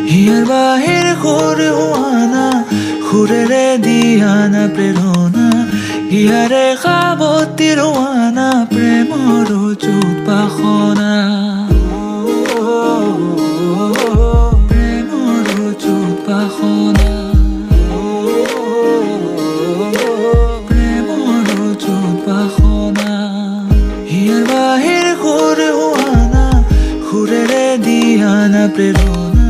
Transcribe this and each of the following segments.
হিয়াৰ বাহিৰ সুৰ হোৱানা সুৰেৰে দিয়ানা প্ৰেৰণা হিয়াৰে সাৱতী ৰোৱানা প্ৰেমৰ যুত বাসনা প্ৰেমৰ যুত বাসনা প্ৰেমৰ যুত বাসনা হিয়াৰ বাহিৰ সুৰ হোৱানা সুৰেৰে দিয়ানা প্ৰেৰণা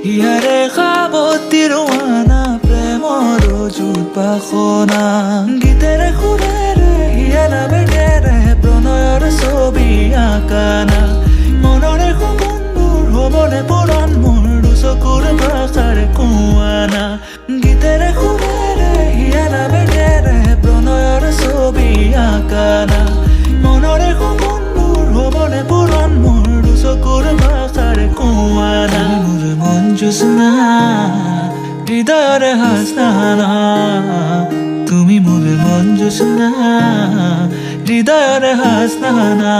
হিয়াৰে সাৱতী ৰোৱানা প্ৰেমৰ যুত বাসনা গীতেৰে সুৰেৰে হিয়াৰ বেগেৰে প্ৰণয়ৰ ছবি আঁকানা মনৰে সপোনবোৰ হ'বনে পূৰণ মোৰ দুচকুৰ ভাষাৰ কোৱানা গীতেৰে সুৰেৰে হিয়াৰ বেগেৰে প্ৰণয়ৰ ছবি আঁকানা মনৰে সপোনবোৰ হ'বনে পূৰণ মোৰ দুচকুৰ ভাষাৰ কোৱানা মোৰ মন জোছনা হৃদয়ৰে হাসনা তুমি মোৰ মন জোছনা হৃদয়ৰে হাসনা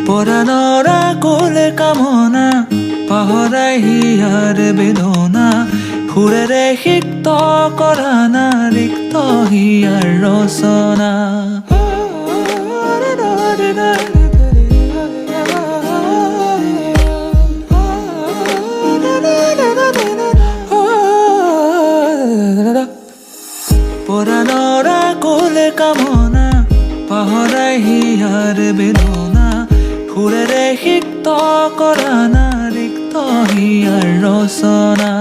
পৰাণৰা কোলে কামনা পাহৰাই হিয়াৰ বেদনা সুৰেৰে সিক্ত কৰানা ৰিক্ত হিয়াৰ ৰচনা পৰাণৰা কোলে কামনা পাহৰাই হিয়াৰ বেদনা সুৰেৰে সিক্ত কৰানা ৰিক্ত হিয়াৰ ৰচনা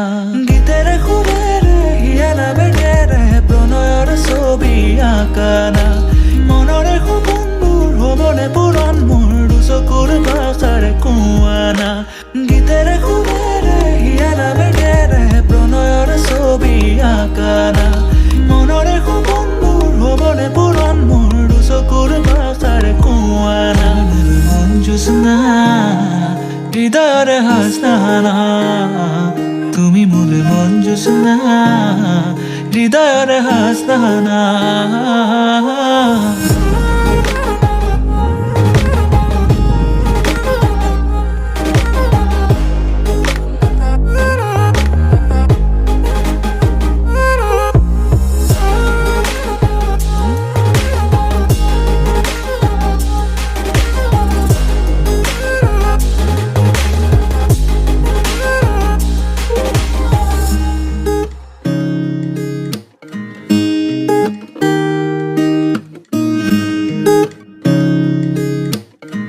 গীতেৰে সুৰেৰে হিয়াৰ বেগেৰে প্ৰণয়ৰ ছবি আঁকানা মনৰে সপোনবোৰ হ'বনে পূৰণ মোৰ দুচকুৰ ভাষাৰ কোৱানা গীতেৰে সুৰেৰে হিয়াৰ বেগেৰে প্ৰণয়ৰ ছবি আঁকানা মনৰে সপোনবোৰ হ'বনে পূৰণ মোৰ দুচকুৰ ভাষাৰ কোৱানা জোছনা হৃদয়ৰে হাসনা তুমি মোৰ মন জোছনা হৃদয়ৰে হাসনা